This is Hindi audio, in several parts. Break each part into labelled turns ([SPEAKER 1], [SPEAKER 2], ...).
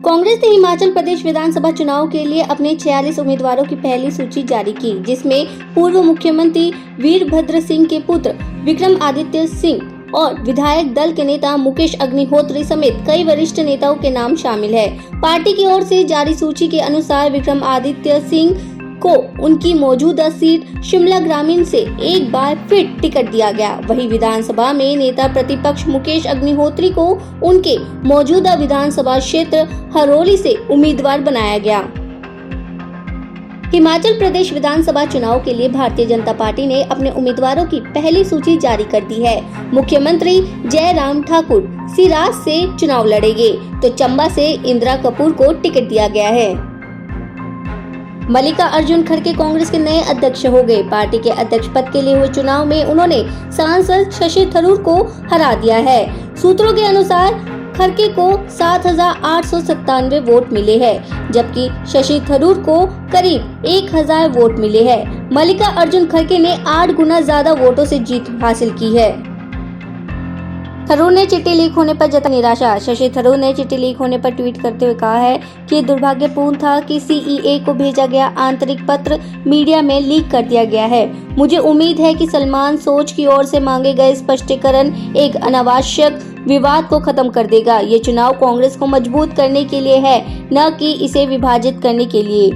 [SPEAKER 1] कांग्रेस ने हिमाचल प्रदेश विधानसभा चुनाव के लिए अपने 46 उम्मीदवारों की पहली सूची जारी की, जिसमें पूर्व मुख्यमंत्री वीरभद्र सिंह के पुत्र विक्रमादित्य सिंह और विधायक दल के नेता मुकेश अग्निहोत्री समेत कई वरिष्ठ नेताओं के नाम शामिल है। पार्टी की ओर से जारी सूची के अनुसार विक्रमादित्य सिंह को उनकी मौजूदा सीट शिमला ग्रामीण से एक बार फिर टिकट दिया गया। वहीं विधानसभा में नेता प्रतिपक्ष मुकेश अग्निहोत्री को उनके मौजूदा विधानसभा क्षेत्र हरोली से उम्मीदवार बनाया गया। हिमाचल प्रदेश विधानसभा चुनाव के लिए भारतीय जनता पार्टी ने अपने उम्मीदवारों की पहली सूची जारी कर दी है। मुख्यमंत्री जयराम ठाकुर सिराज से चुनाव लड़ेंगे, तो चंबा से इंदिरा कपूर को टिकट दिया गया है। मल्लिकार्जुन खड़गे कांग्रेस के नए अध्यक्ष हो गए। पार्टी के अध्यक्ष पद के लिए हुए चुनाव में उन्होंने सांसद शशि थरूर को हरा दिया है। सूत्रों के अनुसार खड़गे को 7,897 वोट मिले हैं, जबकि शशि थरूर को करीब 1,000 वोट मिले हैं। मल्लिकार्जुन खड़गे ने 8 गुना ज्यादा वोटों से जीत हासिल की है। थरूर ने चिट्ठी लीक होने पर जताई निराशा। शशि थरूर ने चिट्ठी लीक होने पर ट्वीट करते हुए कहा है कि दुर्भाग्यपूर्ण था कि सीईए को भेजा गया आंतरिक पत्र मीडिया में लीक कर दिया गया है। मुझे उम्मीद है कि सलमान सोच की ओर से मांगे गए स्पष्टीकरण एक अनावश्यक विवाद को खत्म कर देगा। ये चुनाव कांग्रेस को मजबूत करने के लिए है, न कि इसे विभाजित करने के लिए।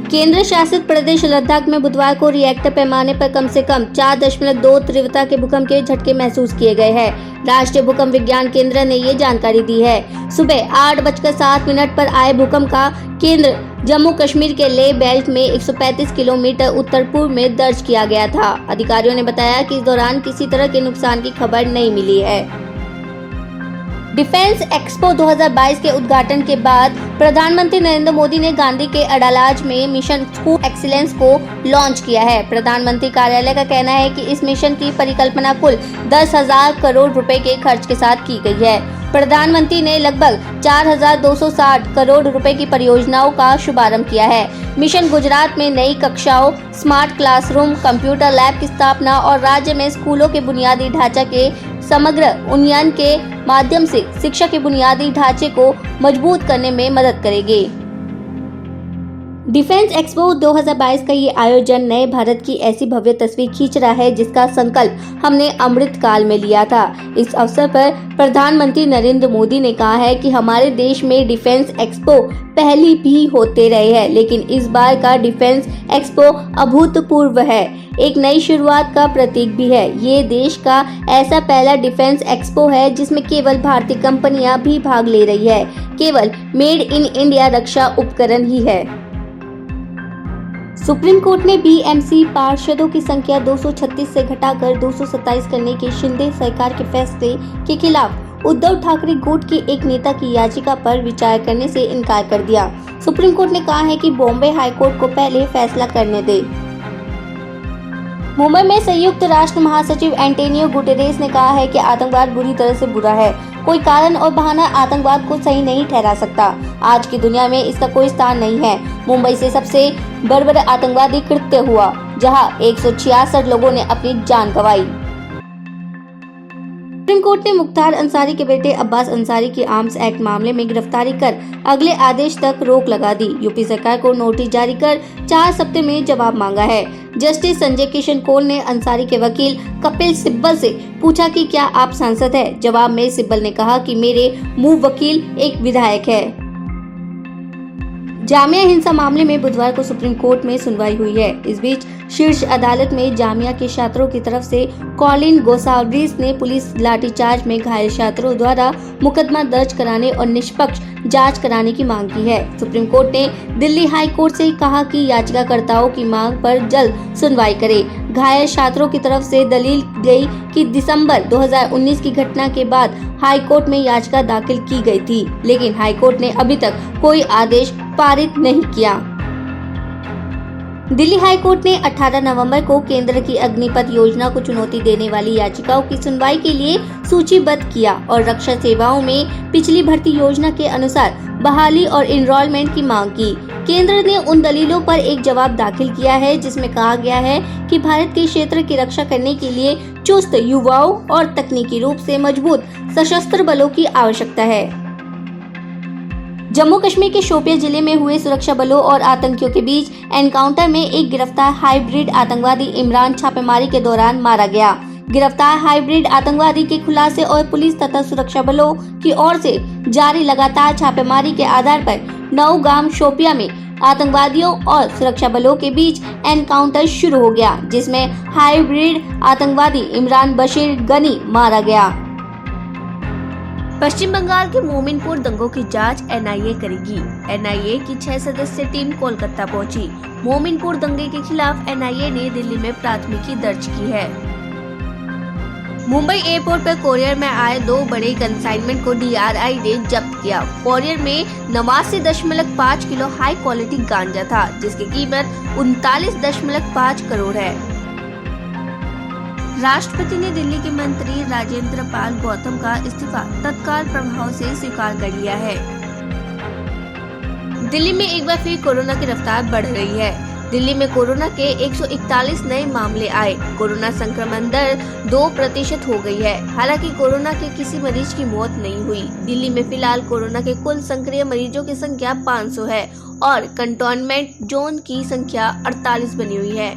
[SPEAKER 1] केंद्र शासित प्रदेश लद्दाख में बुधवार को रिएक्टर पैमाने पर कम से कम 4.2 तीव्रता के भूकंप के झटके महसूस किए गए हैं। राष्ट्रीय भूकंप विज्ञान केंद्र ने ये जानकारी दी है। सुबह 8:07 पर आए भूकंप का केंद्र जम्मू कश्मीर के लेह बेल्ट में 135 किलोमीटर उत्तर पूर्व में दर्ज किया गया था। अधिकारियों ने बताया कि इस दौरान किसी तरह के नुकसान की खबर नहीं मिली है। डिफेंस एक्सपो 2022 के उद्घाटन के बाद प्रधानमंत्री नरेंद्र मोदी ने गांधी के अडालाज में मिशन स्कूल एक्सीलेंस को लॉन्च किया है। प्रधानमंत्री कार्यालय का कहना है कि इस मिशन की परिकल्पना कुल 10,000 करोड़ रुपए के खर्च के साथ की गई है। प्रधानमंत्री ने लगभग 4,260 करोड़ रुपए की परियोजनाओं का शुभारंभ किया है। मिशन गुजरात में नई कक्षाओं, स्मार्ट क्लासरूम, कंप्यूटर लैब की स्थापना और राज्य में स्कूलों के बुनियादी ढांचा के समग्र उन्नयन के माध्यम से शिक्षा के बुनियादी ढांचे को मजबूत करने में मदद करेंगे। डिफेंस एक्सपो 2022 का ये आयोजन नए भारत की ऐसी भव्य तस्वीर खींच रहा है जिसका संकल्प हमने अमृत काल में लिया था। इस अवसर पर प्रधानमंत्री नरेंद्र मोदी ने कहा है कि हमारे देश में डिफेंस एक्सपो पहले भी होते रहे हैं, लेकिन इस बार का डिफेंस एक्सपो अभूतपूर्व है, एक नई शुरुआत का प्रतीक भी है। ये देश का ऐसा पहला डिफेंस एक्सपो है जिसमें केवल भारतीय कंपनियां भी भाग ले रही है। केवल मेड इन इंडिया रक्षा उपकरण ही है। सुप्रीम कोर्ट ने बीएमसी पार्षदों की संख्या 236 से घटाकर 227 करने के शिंदे सरकार के फैसले के खिलाफ उद्धव ठाकरे गुट की एक नेता की याचिका पर विचार करने से इनकार कर दिया। सुप्रीम कोर्ट ने कहा है कि बॉम्बे हाईकोर्ट को पहले फैसला करने दे। मुंबई में संयुक्त राष्ट्र महासचिव एंटोनियो गुटेरेस ने कहा है कि आतंकवाद बुरी तरह से बुरा है। कोई कारण और बहाना आतंकवाद को सही नहीं ठहरा सकता। आज की दुनिया में इसका कोई स्थान नहीं है। मुंबई से सबसे बर्बर आतंकवादी कृत्य हुआ, जहां 166 लोगों ने अपनी जान गंवाई। सुप्रीम कोर्ट ने मुख्तार अंसारी के बेटे अब्बास अंसारी की आर्म्स एक्ट मामले में गिरफ्तारी कर अगले आदेश तक रोक लगा दी। यूपी सरकार को नोटिस जारी कर 4 सप्ताह में जवाब मांगा है। जस्टिस संजय किशन कौल ने अंसारी के वकील कपिल सिब्बल से पूछा कि क्या आप सांसद हैं? जवाब में सिब्बल ने कहा कि मेरे मुंह वकील एक विधायक है। जामिया हिंसा मामले में बुधवार को सुप्रीम कोर्ट में सुनवाई हुई है। इस बीच शीर्ष अदालत में जामिया के छात्रों की तरफ से कॉलिन गोसाल्विस ने पुलिस लाठीचार्ज में घायल छात्रों द्वारा मुकदमा दर्ज कराने और निष्पक्ष जांच कराने की मांग की है। सुप्रीम कोर्ट ने दिल्ली हाई कोर्ट से कहा कि याचिकाकर्ताओं की मांग पर जल्द सुनवाई करे। घायल छात्रों की तरफ से दलील गई कि दिसंबर 2019 की घटना के बाद हाई कोर्ट में याचिका दाखिल की गई थी, लेकिन हाई कोर्ट ने अभी तक कोई आदेश पारित नहीं किया। दिल्ली हाई कोर्ट ने 18 नवंबर को केंद्र की अग्निपथ योजना को चुनौती देने वाली याचिकाओं की सुनवाई के लिए सूचीबद्ध किया और रक्षा सेवाओं में पिछली भर्ती योजना के अनुसार बहाली और इनरोलमेंट की मांग की। केंद्र ने उन दलीलों पर एक जवाब दाखिल किया है जिसमें कहा गया है कि भारत के क्षेत्र की रक्षा करने के लिए चुस्त युवाओं और तकनीकी रूप से मजबूत सशस्त्र बलों की आवश्यकता है। जम्मू कश्मीर के शोपियां जिले में हुए सुरक्षा बलों और आतंकियों के बीच एनकाउंटर में एक गिरफ्तार हाइब्रिड आतंकवादी इमरान छापेमारी के दौरान मारा गया। गिरफ्तार हाइब्रिड आतंकवादी के खुलासे और पुलिस तथा सुरक्षा बलों की ओर से जारी लगातार छापेमारी के आधार पर नौगाम शोपियां में आतंकवादियों और सुरक्षा बलों के बीच एनकाउंटर शुरू हो गया, जिसमें हाइब्रिड आतंकवादी इमरान बशीर गनी मारा गया। पश्चिम बंगाल के मोमिनपुर दंगों की जांच एनआईए करेगी। एनआईए की 6 सदस्यीय टीम कोलकाता पहुंची। मोमिनपुर दंगे के खिलाफ एनआईए ने दिल्ली में प्राथमिकी दर्ज की है। मुंबई एयरपोर्ट पर कोरियर में आए 2 बड़े कंसाइनमेंट को डीआरआई ने जब्त किया। कोरियर में 89.5 किलो हाई क्वालिटी गांजा था, जिसकी कीमत 39.5 करोड़ है। राष्ट्रपति ने दिल्ली के मंत्री राजेंद्र पाल गौतम का इस्तीफा तत्काल प्रभाव से स्वीकार कर लिया है। दिल्ली में एक बार फिर कोरोना की रफ्तार बढ़ रही है। दिल्ली में कोरोना के 141 नए मामले आए। कोरोना संक्रमण दर 2% हो गई है। हालांकि कोरोना के किसी मरीज की मौत नहीं हुई। दिल्ली में फिलहाल कोरोना के कुल सक्रिय मरीजों की संख्या 500 है और कंटेनमेंट जोन की संख्या 48 बनी हुई है।